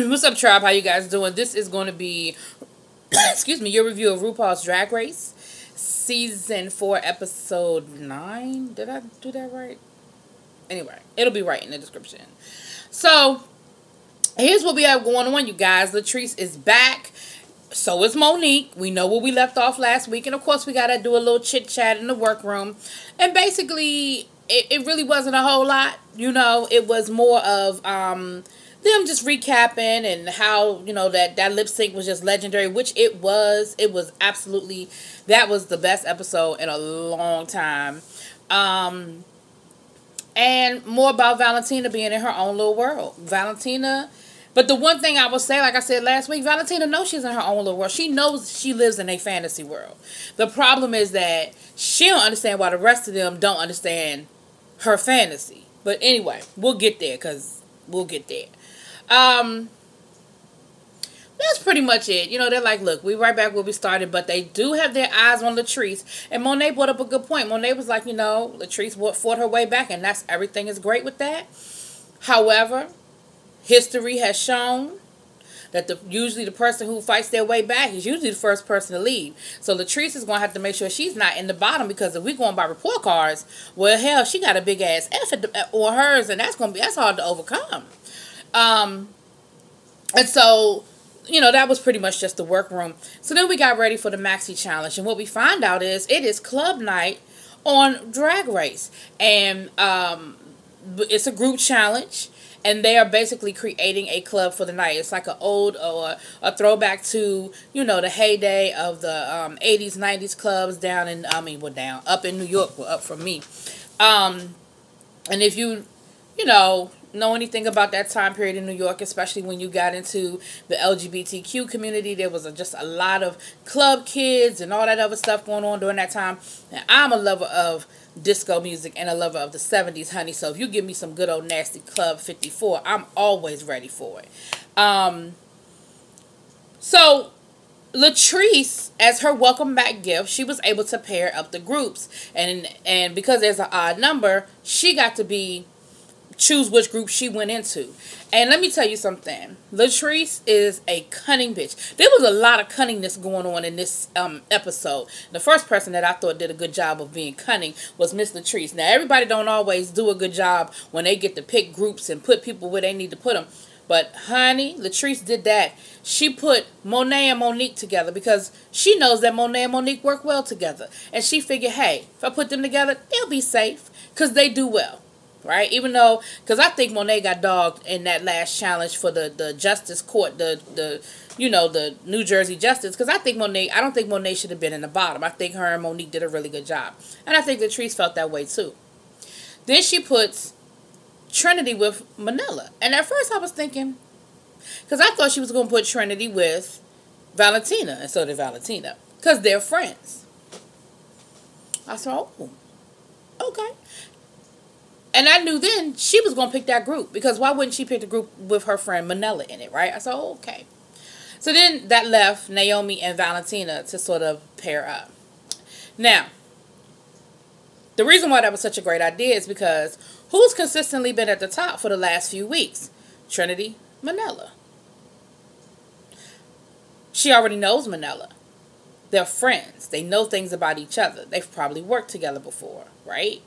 What's up, tribe? How you guys doing? This is going to be, excuse me, your review of RuPaul's Drag Race, Season 4, Episode 9. Did I do that right? Anyway, it'll be right in the description. So, here's what we have going on, you guys. Latrice is back. So is Monique. We know where we left off last week. And, of course, we got to do a little chit-chat in the workroom. And, basically, it really wasn't a whole lot. You know, it was more of them just recapping and how, you know, that lip sync was just legendary, which it was. It was absolutely, that was the best episode in a long time. And more about Valentina being in her own little world. Valentina, but the one thing I will say, like I said last week, Valentina knows she's in her own little world. She knows she lives in a fantasy world. The problem is that she don't understand why the rest of them don't understand her fantasy. But anyway, we'll get there, because we'll get there. That's pretty much it. You know, they're like, look, we right back where we started, but they do have their eyes on Latrice. And Monet brought up a good point. Monet was like, you know, Latrice fought her way back, and that's, everything is great with that. However, history has shown that usually the person who fights their way back is usually the first person to leave. So Latrice is going to have to make sure she's not in the bottom, because if we're going by report cards, well, hell, she got a big ass F on hers, and that's hard to overcome. And so, you know, that was pretty much just the workroom. So then we got ready for the Maxi Challenge. And what we find out is it is club night on Drag Race. And it's a group challenge. And they are basically creating a club for the night. It's like an old or a throwback to, you know, the heyday of the 80s, 90s clubs down in, up in New York. Well, up from me. And if you know anything about that time period in New York, especially when you got into the LGBTQ community, there was just a lot of club kids and all that other stuff going on during that time. And I'm a lover of disco music and a lover of the 70s, honey. So if you give me some good old nasty Club 54, I'm always ready for it. So Latrice, as her welcome back gift, she was able to pair up the groups. And because there's an odd number, she got to choose which group she went into. And let me tell you something. Latrice is a cunning bitch. There was a lot of cunningness going on in this episode. The first person that I thought did a good job of being cunning was Miss Latrice. Now, everybody don't always do a good job when they get to pick groups and put people where they need to put them. But, honey, Latrice did that. She put Monet and Monique together because she knows that Monet and Monique work well together. And she figured, hey, if I put them together, they'll be safe because they do well. Right? Even though, because I think Monet got dogged in that last challenge for the Justice Court, the New Jersey Justice, because I don't think Monet should have been in the bottom. I think her and Monique did a really good job. And I think Latrice felt that way too. Then she puts Trinity with Manila. And at first I was thinking, because I thought she was going to put Trinity with Valentina, and so did Valentina, because they're friends. I said, oh, okay. And I knew then she was going to pick that group, because why wouldn't she pick the group with her friend Manila in it, right? I said, oh, okay. So then that left Naomi and Valentina to sort of pair up. Now, the reason why that was such a great idea is because who's consistently been at the top for the last few weeks? Trinity, Manila. She already knows Manila. They're friends. They know things about each other. They've probably worked together before, right?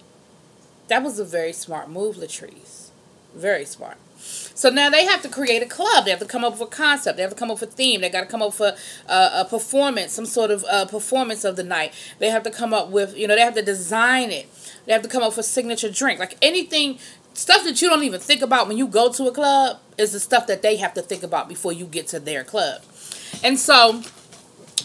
That was a very smart move, Latrice. Very smart. So now they have to create a club. They have to come up with a concept. They have to come up with a theme. They got to come up with a performance, some sort of performance of the night. They have to come up with, they have to design it. They have to come up with a signature drink. Like anything, stuff that you don't even think about when you go to a club is the stuff that they have to think about before you get to their club. And so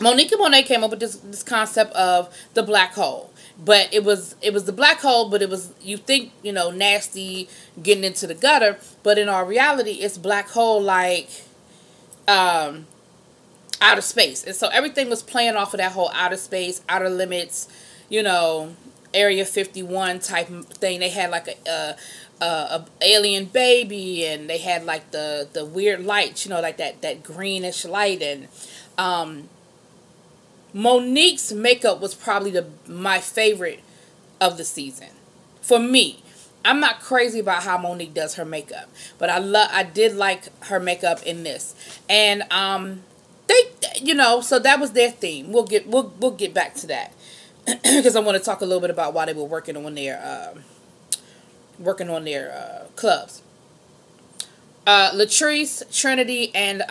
Monique and Monet came up with this concept of the black hole. But it was the black hole, but it was, you think, nasty, getting into the gutter. But in our reality, it's black hole like outer space. And so everything was playing off of that whole outer space, outer limits, Area 51 type thing. They had like a alien baby, and they had like the weird lights, like that greenish light. And Monique's makeup was probably my favorite of the season. For me. I'm not crazy about how Monique does her makeup, but I did like her makeup in this, and they, so that was their theme. We'll get back to that because I want to talk a little bit about why they were working on their clubs. Latrice, Trinity, and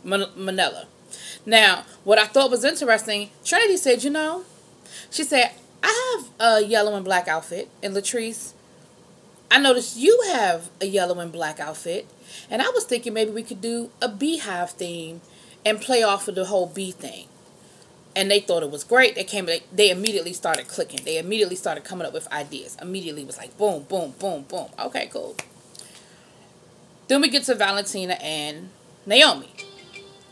Manila. Now, what I thought was interesting, Trinity said, she said, I have a yellow and black outfit. And Latrice, I noticed you have a yellow and black outfit. And I was thinking maybe we could do a beehive theme and play off of the whole bee thing. And they thought it was great. They immediately started clicking. They immediately started coming up with ideas. Immediately was like, boom, boom, boom, boom. Okay, cool. Then we get to Valentina and Naomi.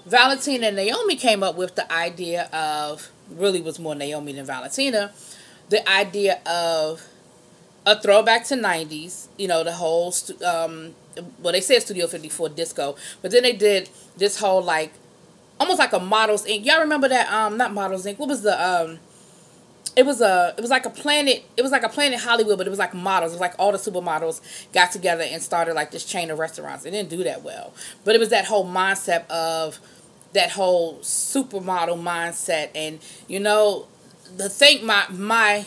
Valentina and Naomi came up with the idea of, really was more Naomi than Valentina, the idea of a throwback to 90s, the whole, they said Studio 54 disco, but then they did this whole, like, almost like a Models Inc. Y'all remember that, not Models Inc., what was the, it was like a Planet Hollywood, but it was like models. It was like all the supermodels got together and started like this chain of restaurants. It didn't do that well. But it was that whole mindset of that whole supermodel mindset. And, my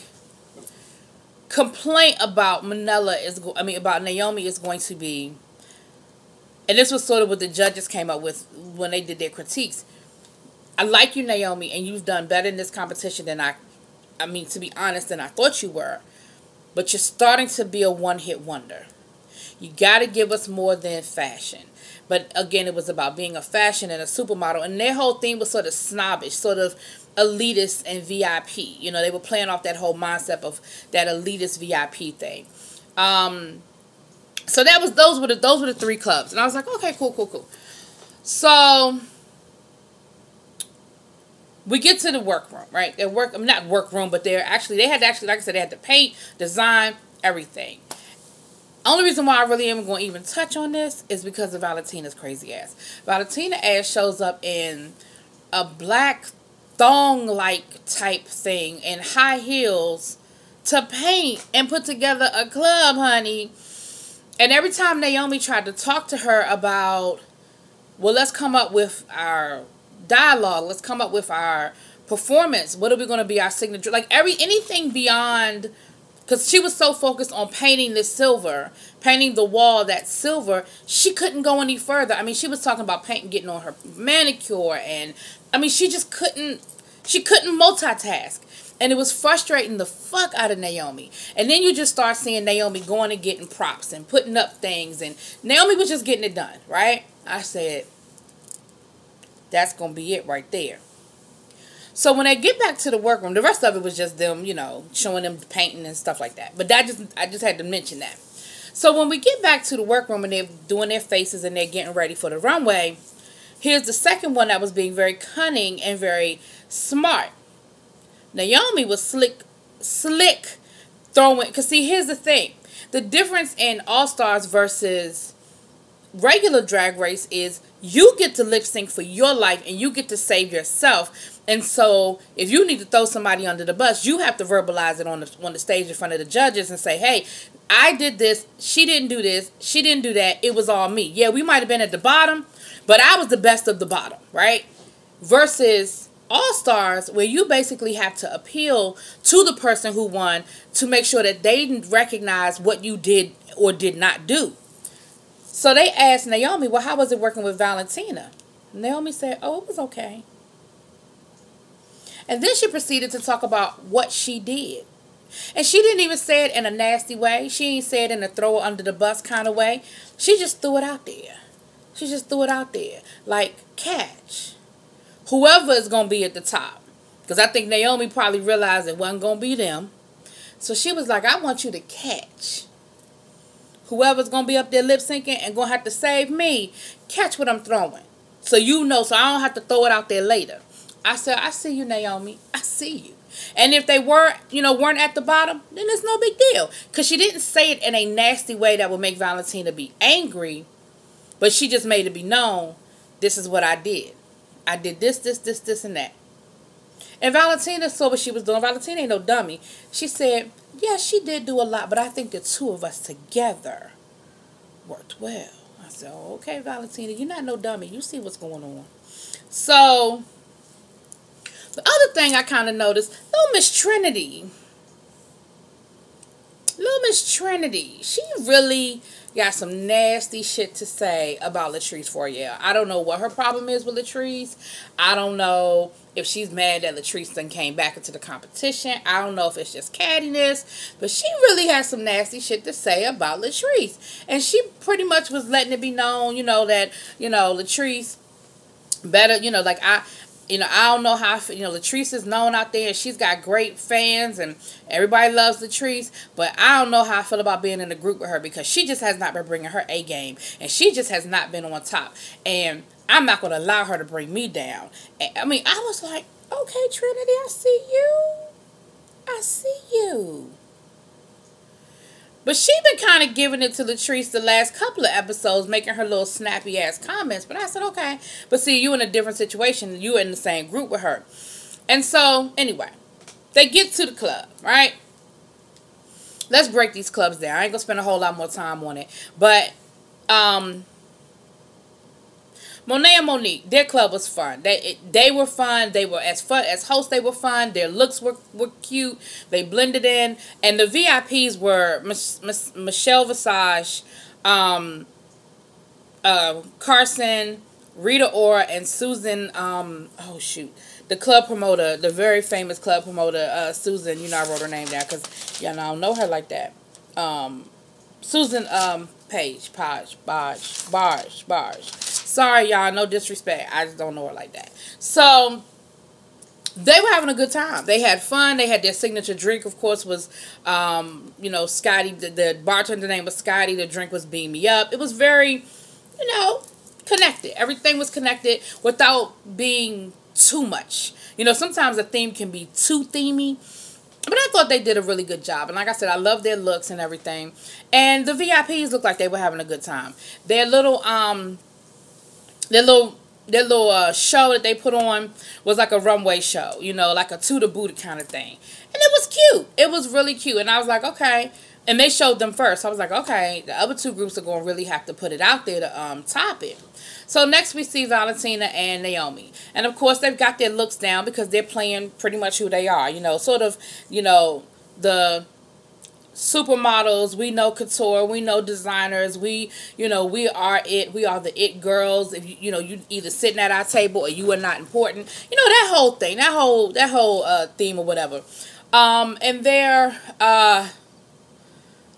complaint about about Naomi is going to be, and this was sort of what the judges came up with when they did their critiques. I like you, Naomi, and you've done better in this competition than to be honest, than I thought you were. But you're starting to be a one-hit wonder. You got to give us more than fashion. But again, it was about being a fashion and a supermodel. And their whole theme was sort of snobbish, sort of elitist and VIP. They were playing off that whole mindset of that elitist VIP thing. So those were the three clubs. And I was like, okay, cool. So we get to the workroom, right? Not workroom, but they had to, like I said, they had to paint, design, everything. Only reason why I really am going to even touch on this is because of Valentina's crazy ass. Valentina ass shows up in a black thong-like type thing and high heels to paint and put together a club, honey. And every time Naomi tried to talk to her about, well, let's come up with our dialogue, let's come up with our performance, what are we going to be our signature, like anything beyond, because she was so focused on painting the wall that silver, she couldn't go any further. She was talking about painting, getting on her manicure, and she just couldn't multitask, and it was frustrating the fuck out of Naomi. And then you just start seeing Naomi going and getting props and putting up things, and Naomi was just getting it done, right? I said, that's going to be it right there. So when they get back to the workroom, the rest of it was just them, showing them painting and stuff like that. But I just had to mention that. So when we get back to the workroom and they're doing their faces and they're getting ready for the runway, here's the second one that was being very cunning and very smart. Naomi was slick throwing, because see, here's the thing. The difference in All-Stars versus regular Drag Race is you get to lip sync for your life and you get to save yourself. And so if you need to throw somebody under the bus, you have to verbalize it on the stage in front of the judges and say, hey, I did this, she didn't do this, she didn't do that, it was all me. Yeah, we might have been at the bottom, but I was the best of the bottom, right? Versus All-Stars, where you basically have to appeal to the person who won to make sure that they recognize what you did or did not do. So they asked Naomi, well, how was it working with Valentina? Naomi said, oh, it was okay. And then she proceeded to talk about what she did. And she didn't even say it in a nasty way. She didn't say it in a throw her under the bus kind of way. She just threw it out there. She just threw it out there. Like, catch. Whoever is going to be at the top. Because I think Naomi probably realized it wasn't going to be them. So she was like, I want you to catch. Whoever's going to be up there lip syncing and going to have to save me, catch what I'm throwing. So you know, so I don't have to throw it out there later. I said, I see you, Naomi. I see you. And if they weren't at the bottom, then it's no big deal. Because she didn't say it in a nasty way that would make Valentina be angry. But she just made it be known, this is what I did. I did this, and that. And Valentina saw what she was doing. Valentina ain't no dummy. She said, yeah, she did do a lot, but I think the two of us together worked well. I said, oh, okay, Valentina, you're not no dummy. You see what's going on. So, the other thing I kind of noticed, little Miss Trinity. Little Miss Trinity, she really got some nasty shit to say about Latrice Fourier. I don't know what her problem is with Latrice. I don't know if she's mad that Latrice then came back into the competition. I don't know if it's just cattiness. But she really has some nasty shit to say about Latrice. And she pretty much was letting it be known, that, Latrice better, I don't know how, Latrice is known out there. She's got great fans and everybody loves Latrice. But I don't know how I feel about being in a group with her because she just has not been bringing her A game. And she just has not been on top. And I'm not going to allow her to bring me down. And, I was like, okay, Trinity, I see you. I see you. But she been kind of giving it to Latrice the last couple of episodes, making her little snappy-ass comments. But I said, okay. But see, you in a different situation. You in the same group with her. And so, anyway, they get to the club, right? Let's break these clubs down. I ain't going to spend a whole lot more time on it. But, Monet and Monique, their club was fun. They were fun. They were as hosts. They were fun. Their looks were cute. They blended in, and the VIPs were Michelle Visage, Carson, Rita Ora, and Susan. The club promoter, the very famous club promoter, Susan. I wrote her name down because y'all don't know her like that. Susan Page. Sorry, y'all. No disrespect. I just don't know her like that. So, they were having a good time. They had fun. They had their signature drink, of course, was, Scotty. The bartender name was Scotty. The drink was Beam Me Up. It was very, connected. Everything was connected without being too much. Sometimes a theme can be too themey. But I thought they did a really good job. And like I said, I love their looks and everything. And the VIPs looked like they were having a good time. Their little show that they put on was like a runway show, like a to the booty kind of thing. And it was cute. It was really cute. And I was like, okay. And they showed them first. I was like, okay, the other two groups are going to really have to put it out there to top it. So next we see Valentina and Naomi. And of course they've got their looks down because they're playing pretty much who they are. The supermodels, we know couture, we know designers, we are it, we are the it girls. If you either sitting at our table or you are not important. That whole thing, that whole theme or whatever. And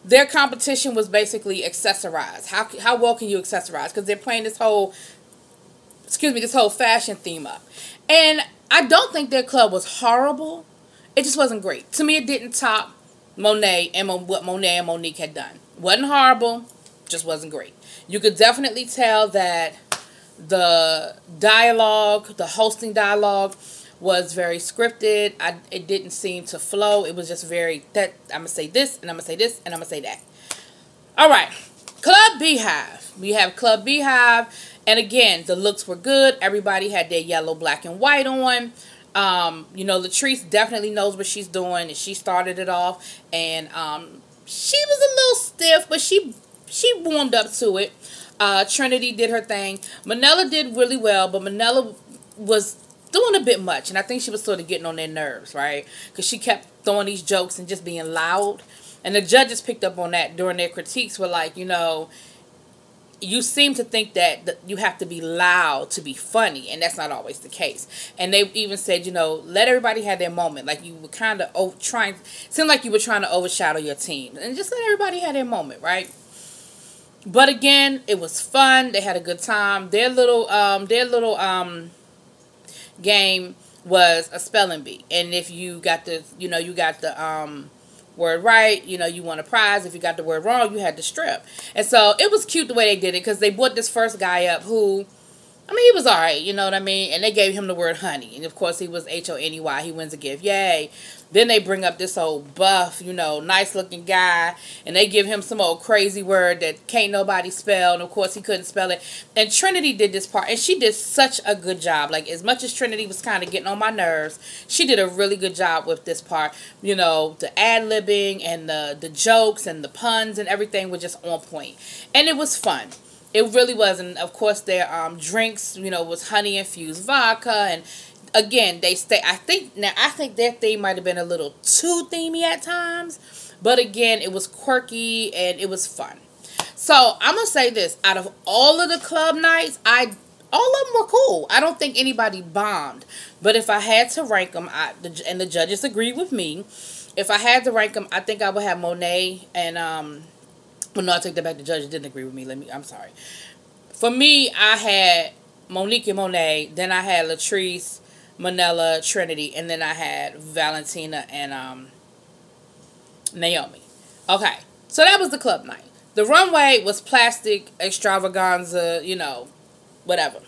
their competition was basically accessorize. How well can you accessorize? Because they're playing this whole fashion theme up. And I don't think their club was horrible. It just wasn't great. To me, it didn't top Monet and what Monet and Monique had done. Wasn't horrible, just wasn't great. You could definitely tell that the dialogue, the hosting dialogue, was very scripted. It didn't seem to flow. It was just very, I'm going to say this, and I'm going to say this, and I'm going to say that. All right. Club Beehive. We have Club Beehive. And again, the looks were good. Everybody had their yellow, black, and white on. Latrice definitely knows what she's doing. And she started it off. And she was a little stiff, but she warmed up to it. Trinity did her thing. Manila did really well, but Manila was doing a bit much, and I think she was sort of getting on their nerves, right? Because she kept throwing these jokes and just being loud, and the judges picked up on that during their critiques. Were like, you seem to think that you have to be loud to be funny, and that's not always the case. And they even said, let everybody have their moment. Like you were kind of seemed like you were trying to overshadow your team, and just let everybody have their moment, right? But again, it was fun. They had a good time. Their little game was a spelling bee, and if you got the word right, you won a prize. If you got the word wrong, you had to strip. And so it was cute the way they did it, because they brought this first guy up who I mean, he was alright, you know what I mean? And they gave him the word honey. And of course, he was HONEY. He wins a gift. Yay. Then they bring up this old buff, you know, nice looking guy. And they give him some old crazy word that can't nobody spell. And of course, he couldn't spell it. And Trinity did this part. And she did such a good job. Like, as much as Trinity was kind of getting on my nerves, she did a really good job with this part. You know, the ad-libbing and the jokes and the puns and everything were just on point. And it was fun. It really was. And of course their drinks, you know, was honey infused vodka. And again, they stay, I think their theme might have been a little too themey at times. But again, it was quirky and it was fun. So I'm going to say this. Out of all of the club nights, all of them were cool. I don't think anybody bombed. But if I had to rank them, and the judges agreed with me, if I had to rank them, I think I would have Monet and well, no, I take that back. The judge didn't agree with me. I'm sorry. For me, I had Monique and Monet. Then I had Latrice, Manila, Trinity. And then I had Valentina and Naomi. Okay. So that was the club night. The runway was plastic, extravaganza, you know, whatever.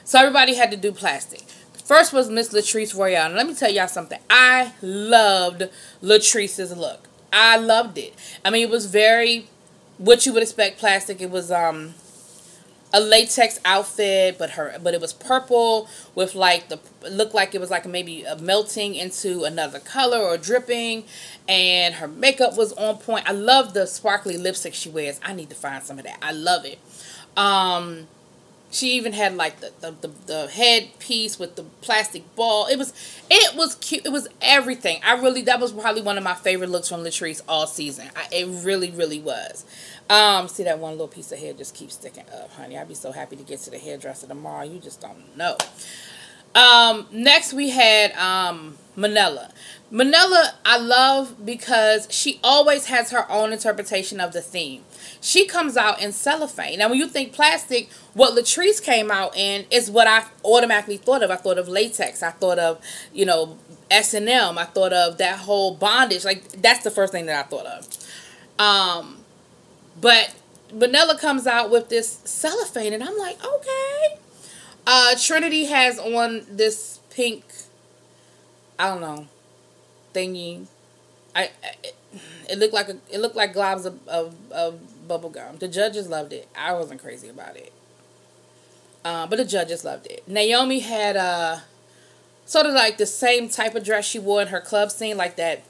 So everybody had to do plastic. First was Miss Latrice Royale. And let me tell y'all something. I loved Latrice's look. I loved it. I mean, it was very... what you would expect plastic. It was a latex outfit, but it was purple with like it looked like it was like maybe a melting into another color or dripping, and her makeup was on point. I love the sparkly lipstick she wears. I need to find some of that. I love it. She even had like the head piece with the plastic ball. It was cute. It was everything. That was probably one of my favorite looks from Latrice all season. It really was. See that one little piece of hair just keeps sticking up, honey. I'd be so happy to get to the hairdresser tomorrow. You just don't know. Next we had Manila. Manila I love because she always has her own interpretation of the theme. She comes out in cellophane. Now when you think plastic, what Latrice came out in is what I automatically thought of. I thought of latex. I thought of, you know, S&M. I thought of that whole bondage. Like, that's the first thing that I thought of. But Manila comes out with this cellophane, and I'm like, okay. Trinity has on this pink, I don't know, thingy. It looked like globs of bubble gum. The judges loved it. I wasn't crazy about it. But the judges loved it. Naomi had sort of like the same type of dress she wore in her club scene, like that.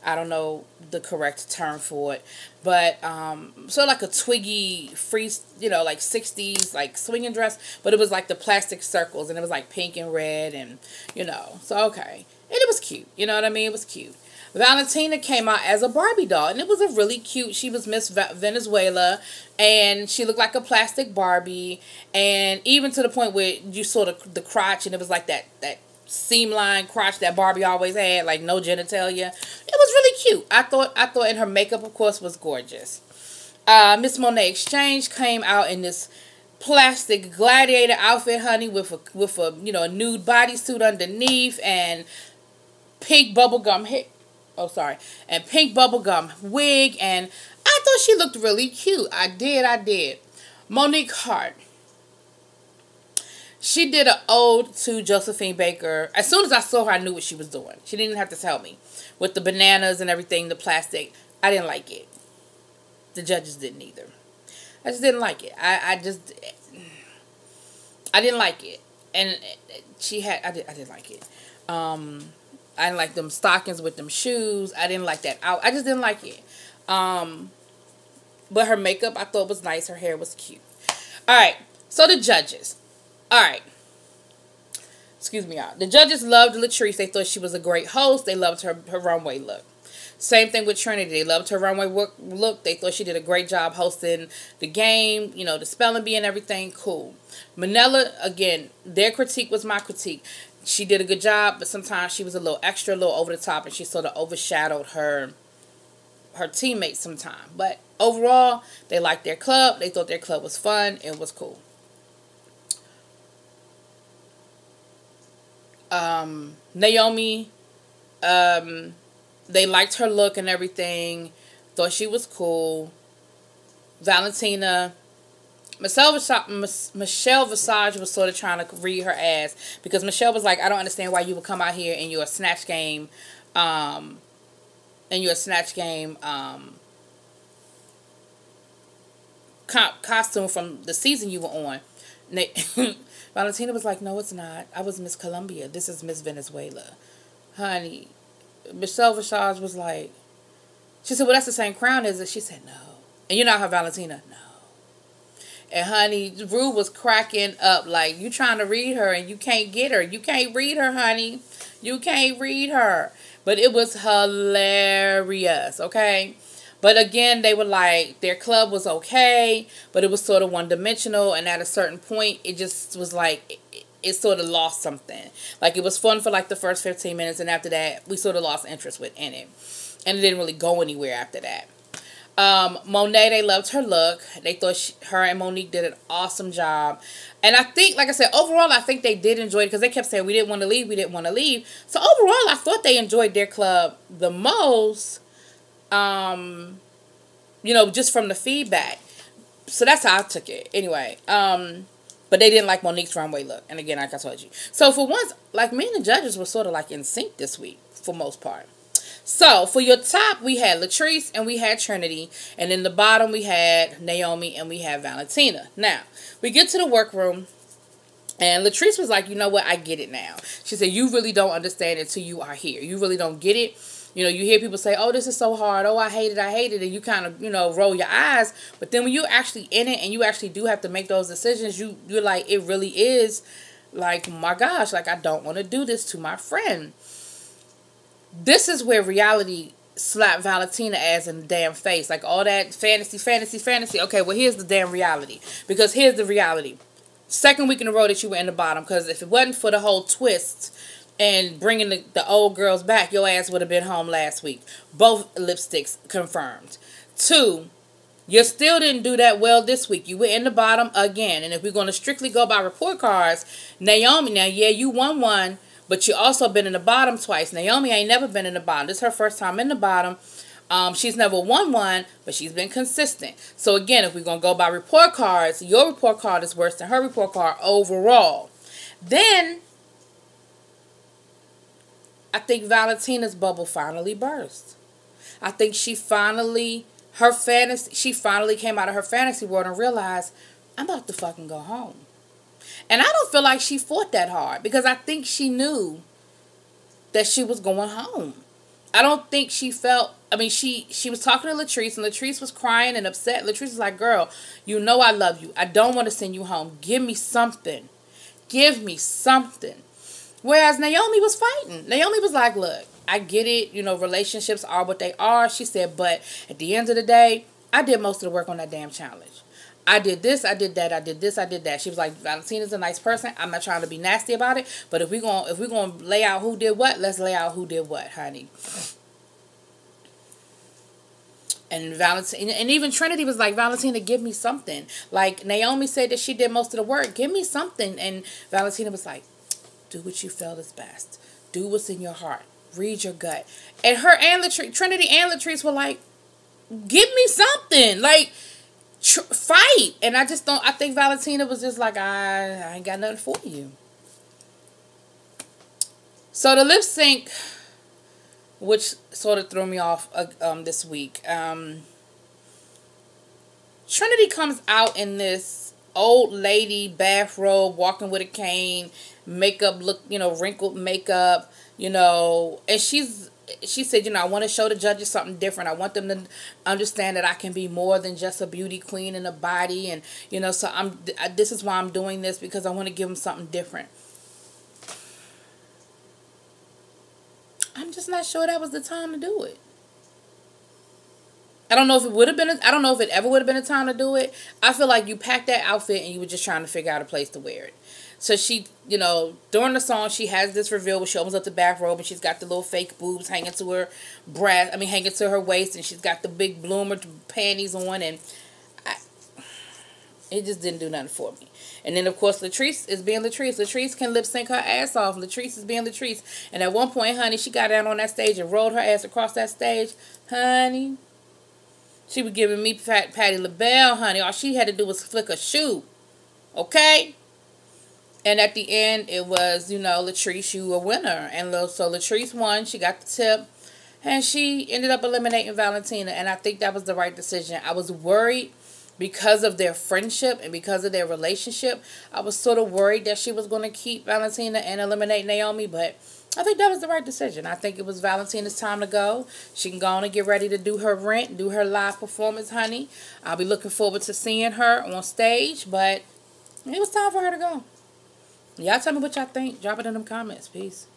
I don't know the correct term for it, but sort of like a twiggy free, you know, like 60s like swinging dress, but it was like the plastic circles, and it was like pink and red, and you know, so okay, and it was cute. You know what I mean? It was cute. Valentina came out as a Barbie doll, and it was a really cute. She was Miss Venezuela, and she looked like a plastic Barbie, and even to the point where you saw the crotch, and it was like that seam line crotch that Barbie always had, like no genitalia. It was really cute. I thought, and her makeup, of course, was gorgeous. Miss Monet Exchange came out in this plastic gladiator outfit, honey, with a you know, a nude bodysuit underneath, and pink bubblegum hair. Oh, sorry. And pink bubblegum wig, and I thought she looked really cute. I did. Monique Hart. She did an ode to Josephine Baker. As soon as I saw her, I knew what she was doing. She didn't have to tell me. With the bananas and everything, the plastic. I didn't like it. The judges didn't either. I just didn't like it. I didn't like it. And I didn't like it. I didn't like them stockings with them shoes. I didn't like that out. I just didn't like it. But her makeup, I thought was nice. Her hair was cute. All right. So the judges. All right. Excuse me, y'all. The judges loved Latrice. They thought she was a great host. They loved her runway look. Same thing with Trinity. They loved her runway look. They thought she did a great job hosting the game. You know, the spelling bee and everything. Cool. Manila, again, their critique was my critique. She did a good job, but sometimes she was a little extra, a little over the top, and she sort of overshadowed her teammates sometimes. But overall, they liked their club. They thought their club was fun. It was cool. Naomi, they liked her look and everything. Thought she was cool. Valentina, Michelle Visage was sort of trying to read her ass because Michelle was like, I don't understand why you would come out here in your Snatch Game, um, in your Snatch Game, costume from the season you were on. Valentina was like, no, it's not. I was Miss Colombia. This is Miss Venezuela. Honey, Michelle Visage was like, she said, well, that's the same crown, is it? She said, no. And you know how Valentina, no. And honey, Rue was cracking up like, you trying to read her and you can't get her. You can't read her, honey. You can't read her. But it was hilarious, okay? But again, they were like, their club was okay, but it was sort of one-dimensional. And at a certain point, it just was like, it sort of lost something. Like, it was fun for like the first 15 minutes. And after that, we sort of lost interest in it. And it didn't really go anywhere after that. Monet, they loved her look. They thought her and Monique did an awesome job. And I think, like I said, overall, I think they did enjoy it because they kept saying, we didn't want to leave, we didn't want to leave. So overall, I thought they enjoyed their club the most, you know, just from the feedback. So that's how I took it. Anyway, but they didn't like Monique's runway look. And again, like I told you. So for once, like, me and the judges were sort of like in sync this week, for most part. So, for your top, we had Latrice and we had Trinity. And in the bottom, we had Naomi and we had Valentina. Now, we get to the workroom. And Latrice was like, you know what? I get it now. She said, you really don't understand it until you are here. You really don't get it. You know, you hear people say, oh, this is so hard. Oh, I hate it. I hate it. And you kind of, you know, roll your eyes. But then when you're actually in it and you actually do have to make those decisions, you're like, it really is like, my gosh, like, I don't want to do this to my friend. This is where reality slapped Valentina ass in the damn face. Like, all that fantasy, fantasy, fantasy. Okay, well, here's the damn reality. Because here's the reality. Second week in a row that you were in the bottom. Because if it wasn't for the whole twist and bringing the old girls back, your ass would have been home last week. Both lipsticks confirmed. 2, you still didn't do that well this week. You were in the bottom again. And if we're going to strictly go by report cards, Naomi, now, yeah, you won one. But you also been in the bottom twice. Naomi ain't never been in the bottom. This is her first time in the bottom. She's never won one, but she's been consistent. So again, if we're going to go by report cards, your report card is worse than her report card overall. Then, I think Valentina's bubble finally burst. I think she finally came out of her fantasy world and realized, I'm about to fucking go home. And I don't feel like she fought that hard because I think she knew that she was going home. I don't think she felt, I mean, she was talking to Latrice and Latrice was crying and upset. Latrice was like, girl, you know I love you. I don't want to send you home. Give me something. Give me something. Whereas Naomi was fighting. Naomi was like, look, I get it. You know, relationships are what they are. She said, but at the end of the day, I did most of the work on that damn challenge. I did this, I did that, I did this, I did that. She was like, Valentina's a nice person. I'm not trying to be nasty about it. But if we're gonna lay out who did what, let's lay out who did what, honey. And Valentina, and even Trinity was like, Valentina, give me something. Like, Naomi said that she did most of the work. Give me something. And Valentina was like, do what you felt is best. Do what's in your heart. Read your gut. And her and Trinity and Latrice were like, give me something. Like, fight. And I think Valentina was just like, I ain't got nothing for you. So the lip sync, which sort of threw me off this week. Trinity comes out in this old lady bathrobe, walking with a cane, makeup look, you know, wrinkled makeup, you know, and she said, you know, I want to show the judges something different. I want them to understand that I can be more than just a beauty queen in a body. And, you know, so this is why I'm doing this, because I want to give them something different. I'm just not sure that was the time to do it. I don't know if it would have been, I don't know if it ever would have been a time to do it. I feel like you packed that outfit and you were just trying to figure out a place to wear it. So she, you know, during the song, she has this reveal where she opens up the bathrobe and she's got the little fake boobs hanging to her breast, hanging to her waist, and she's got the big bloomer panties on, and it just didn't do nothing for me. And then, of course, Latrice is being Latrice. Latrice can lip sync her ass off. Latrice is being Latrice. And at one point, honey, she got down on that stage and rolled her ass across that stage. Honey, She was giving me Patti LaBelle, honey. All she had to do was flick a shoe. Okay? And at the end, it was, Latrice, you a winner. And so Latrice won. She got the tip. And she ended up eliminating Valentina. And I think that was the right decision. I was worried because of their friendship and because of their relationship. I was sort of worried that she was going to keep Valentina and eliminate Naomi. But I think that was the right decision. I think it was Valentina's time to go. She can go on and get ready to do her rent, do her live performance, honey. I'll be looking forward to seeing her on stage. But it was time for her to go. Y'all tell me what y'all think. Drop it in them comments. Peace.